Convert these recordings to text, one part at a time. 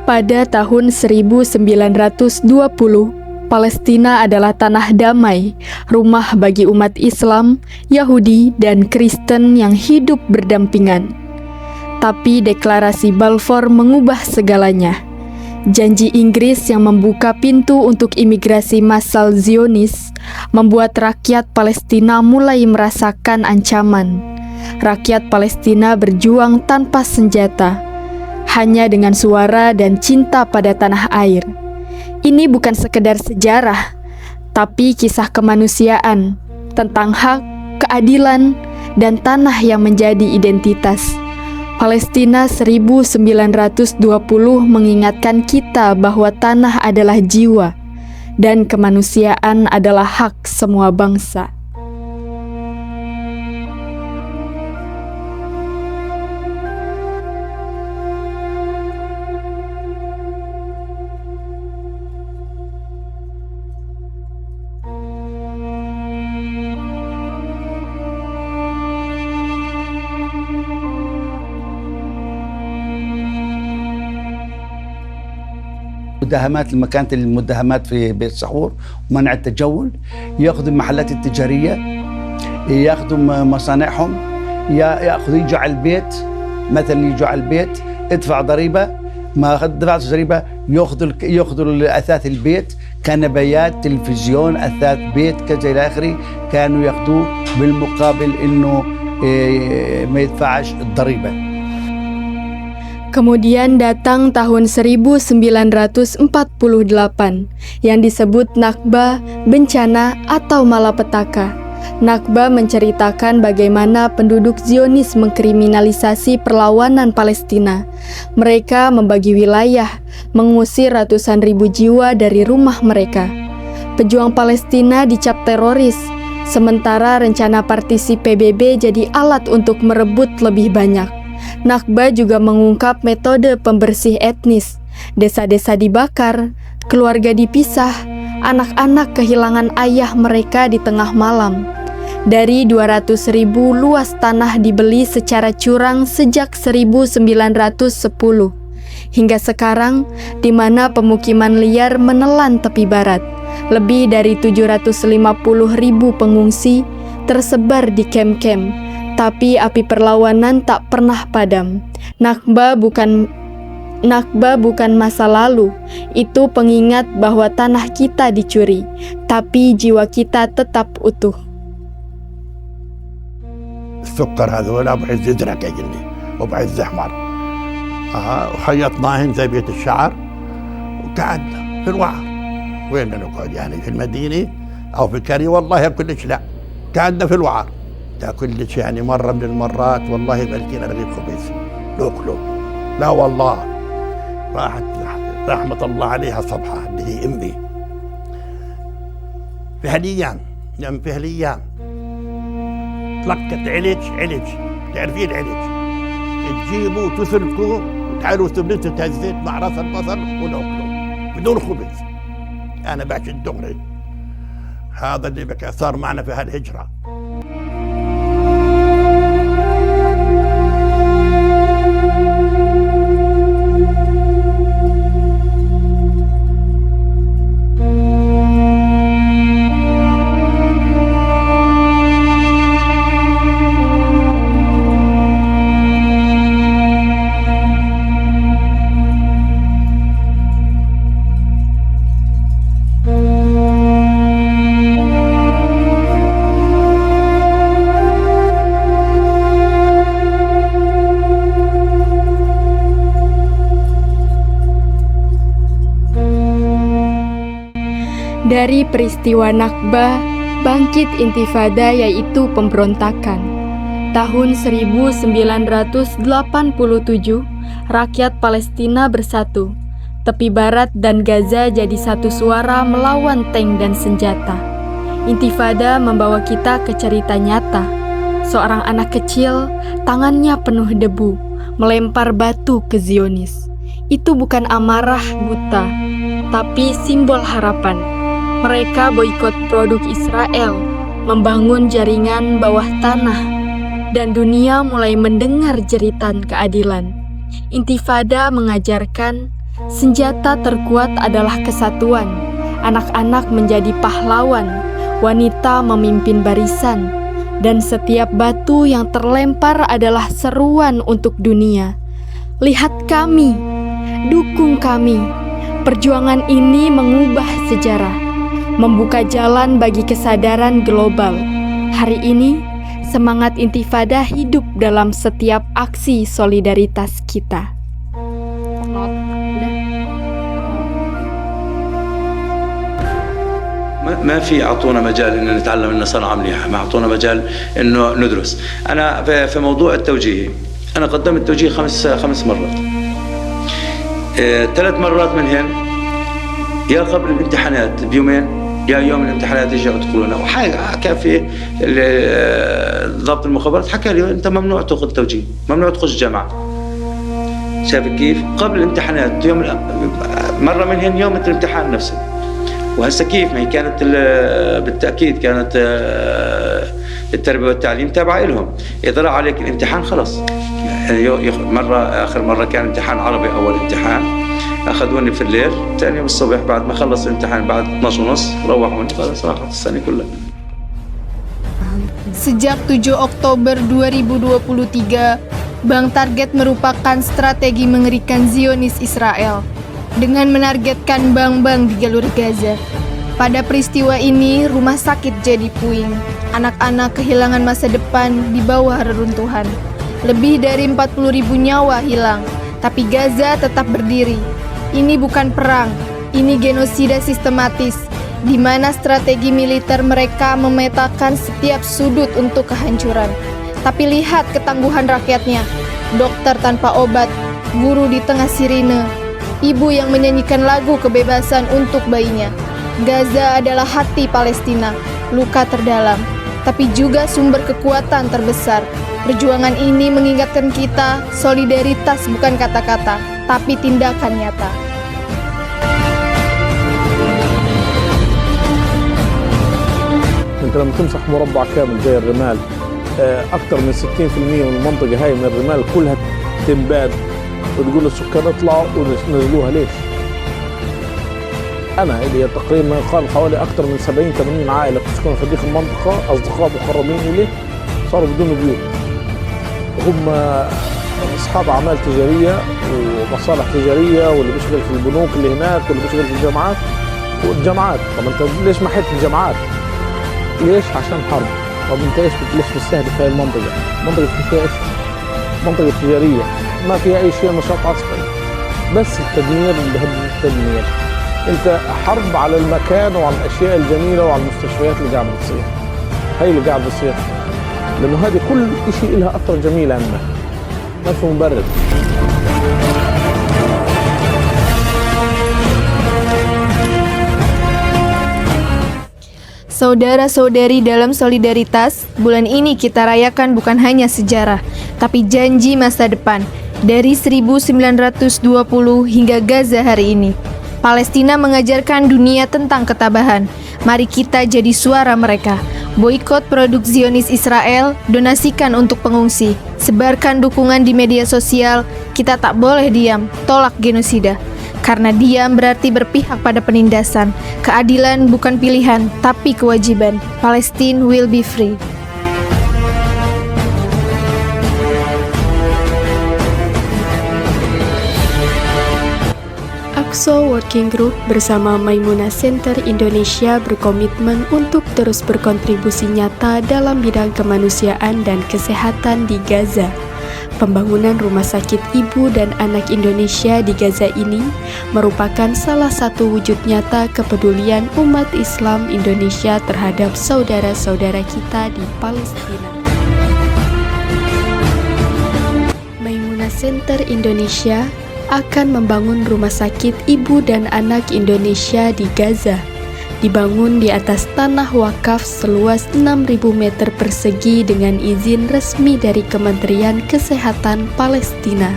Pada tahun 1920, Palestina adalah tanah damai, rumah bagi umat Islam, Yahudi, dan Kristen yang hidup berdampingan. Tapi deklarasi Balfour mengubah segalanya. Janji Inggris yang membuka pintu untuk imigrasi massal Zionis membuat rakyat Palestina mulai merasakan ancaman. Rakyat Palestina berjuang tanpa senjata, hanya dengan suara dan cinta pada tanah air. Ini bukan sekedar sejarah, tapi kisah kemanusiaan tentang hak, keadilan, dan tanah yang menjadi identitas. Palestina 1920 mengingatkan kita bahwa tanah adalah jiwa dan kemanusiaan adalah hak semua bangsa. المداهمات لما كانت المداهمات في بيت سحور ومنع التجول، ياخذوا المحلات التجاريه، ياخذوا مصانعهم، ياخذوا يجوا على البيت، مثلا يجوا على البيت ادفع ضريبه، ما دفعت ضريبه ياخذوا اثاث البيت، كنبيات، تلفزيون، اثاث بيت كذا الى اخره، كانوا ياخذوه بالمقابل انه ما يدفعش الضريبه. Kemudian datang tahun 1948 yang disebut Nakba, bencana atau malapetaka. Nakba menceritakan bagaimana penduduk Zionis mengkriminalisasi perlawanan Palestina. Mereka membagi wilayah, mengusir ratusan ribu jiwa dari rumah mereka. Pejuang Palestina dicap teroris, sementara rencana partisi PBB jadi alat untuk merebut lebih banyak. Nakba juga mengungkap metode pembersih etnis. Desa-desa dibakar, keluarga dipisah, anak-anak kehilangan ayah mereka di tengah malam. Dari 200.000 luas tanah dibeli secara curang sejak 1910 hingga sekarang, di mana pemukiman liar menelan tepi barat. Lebih dari 750.000 pengungsi tersebar di kem-kem. Tapi api perlawanan tak pernah padam. Nakba bukan masa lalu. Itu pengingat bahwa tanah kita dicuri, tapi jiwa kita tetap utuh. السكر هذول ابو عز ازرق يجني وابو عز احمر وخيطناهن زي بيت الشعر وقعدنا في الوعر. وين نقعد يعني في المدينه او في القريه؟ والله كلش لا، قعدنا في الوعر. كلش يعني مرة من المرات والله بلقينا رغيف خبز ناكله. لا والله راحت رحمة الله عليها صبحة اللي هي أمي في هالأيام، يعني في هالأيام تلقت علج، تعرفين العلج، تجيبوا وتسلكوا وتعالوا تبلتوا تهزيت مع راس البصل وناكله بدون خبز. أنا بعشق الدغري، هذا اللي بك صار معنا في هالهجرة. Dari peristiwa Nakba, bangkit intifada yaitu pemberontakan. Tahun 1987, rakyat Palestina bersatu. Tepi barat dan Gaza jadi satu suara melawan tank dan senjata. Intifada membawa kita ke cerita nyata. Seorang anak kecil, tangannya penuh debu, melempar batu ke Zionis. Itu bukan amarah buta, tapi simbol harapan. Mereka boikot produk Israel, membangun jaringan bawah tanah, dan dunia mulai mendengar jeritan keadilan. Intifada mengajarkan Senjata terkuat adalah kesatuan. Anak-anak menjadi pahlawan, wanita memimpin barisan, dan setiap batu yang terlempar adalah seruan untuk dunia. Lihat kami, dukung kami. Perjuangan ini mengubah sejarah, membuka jalan bagi kesadaran global. Hari ini, semangat intifada hidup dalam setiap aksi solidaritas kita. ما في أعطونا مجال إن نتعلم إن صنعة مليحة، ما أعطونا مجال إنه ندرس. أنا في موضوع التوجيه، أنا قدمت توجيه خمس مرات. 3 مرات منهن يا قبل الامتحانات بيومين يا يوم الامتحانات يجوا يدخلونا، وحكى في ضابط المخابرات حكى لي أنت ممنوع تأخذ توجيه، ممنوع تخش جامعة. شايف كيف؟ قبل الامتحانات يوم مرة منهن يوم الامتحان نفسه. وهسه كيف ما هي كانت بالتأكيد كانت التربية والتعليم تابعة لهم. إذا راح عليك الامتحان خلص. آخر مرة كان امتحان عربي أول امتحان، أخذوني في الليل، ثاني يوم الصبح بعد ما خلص الامتحان بعد 12:30 روحوني خلاص راحت السنة كلها. Sejak 7 Oktober 2023, Bank Target merupakan strategi mengerikan Zionis Israel dengan menargetkan bank-bank di jalur Gaza. Pada peristiwa ini, rumah sakit jadi puing. Anak-anak kehilangan masa depan di bawah reruntuhan. Lebih dari 40.000 nyawa hilang, tapi Gaza tetap berdiri. Ini bukan perang, ini genosida sistematis, di mana strategi militer mereka memetakan setiap sudut untuk kehancuran. Tapi lihat ketangguhan rakyatnya, dokter tanpa obat, guru di tengah sirine, ibu yang menyanyikan lagu kebebasan untuk bayinya. Gaza adalah hati Palestina, luka terdalam, tapi juga sumber kekuatan terbesar. Perjuangan ini mengingatkan kita, solidaritas bukan kata-kata, tapi tindakan nyata. انت لما تمسح مربع كامل زي الرمال اكثر من 60% من المنطقه هاي من الرمال كلها تنباد، وتقول للسكان اطلعوا ونزلوها ليش؟ انا اللي تقريبا يقال حوالي اكثر من 70-80 عائله تسكن في هذه المنطقه، اصدقاء مقربين اليه صاروا بدون بيوت، وهم اصحاب اعمال تجاريه ومصالح تجاريه، واللي بيشتغل في البنوك اللي هناك واللي بيشتغل في الجامعات. والجامعات طب انت ليش ما حيت الجامعات؟ ليش؟ عشان حرب. طب انت ليش بتستهدف هاي المنطقه؟ منطقه فيها ايش؟ منطقه تجاريه ما فيها اي شيء نشاط عسكري، بس التدمير اللي بهدد التدمير. انت حرب على المكان وعلى الاشياء الجميله وعلى المستشفيات اللي قاعده بتصير. هي اللي قاعده بتصير، لانه هذه كل شيء لها اثر جميل عندنا، ما في مبرر. Saudara-saudari dalam solidaritas, bulan ini kita rayakan bukan hanya sejarah, tapi janji masa depan. Dari 1920 hingga Gaza hari ini, Palestina mengajarkan dunia tentang ketabahan. Mari kita jadi suara mereka. Boikot produk Zionis Israel, donasikan untuk pengungsi, sebarkan dukungan di media sosial. Kita tak boleh diam, tolak genosida. Karena diam berarti berpihak pada penindasan. Keadilan bukan pilihan, tapi kewajiban. Palestine will be free. AXO Working Group bersama Maimunah Center Indonesia berkomitmen untuk terus berkontribusi nyata dalam bidang kemanusiaan dan kesehatan di Gaza. Pembangunan Rumah Sakit Ibu dan Anak Indonesia di Gaza ini merupakan salah satu wujud nyata kepedulian umat Islam Indonesia terhadap saudara-saudara kita di Palestina. Maimunah Center Indonesia akan membangun Rumah Sakit Ibu dan Anak Indonesia di Gaza. Dibangun di atas tanah wakaf seluas 6.000 meter persegi dengan izin resmi dari Kementerian Kesehatan Palestina.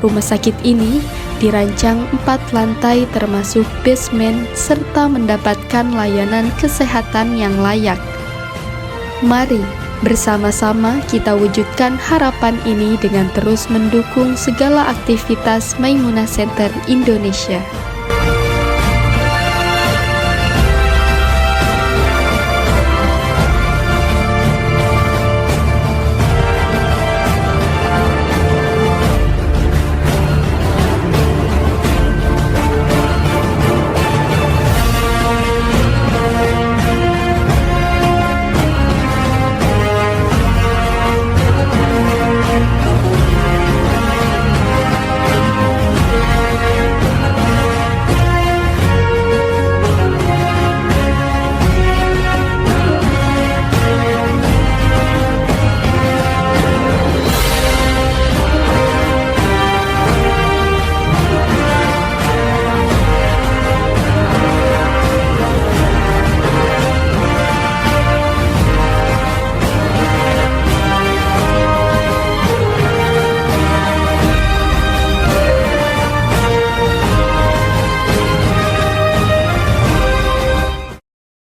Rumah sakit ini dirancang 4 lantai termasuk basement serta mendapatkan layanan kesehatan yang layak. Mari Bersama-sama kita wujudkan harapan ini dengan terus mendukung segala aktivitas Maimunah Center Indonesia.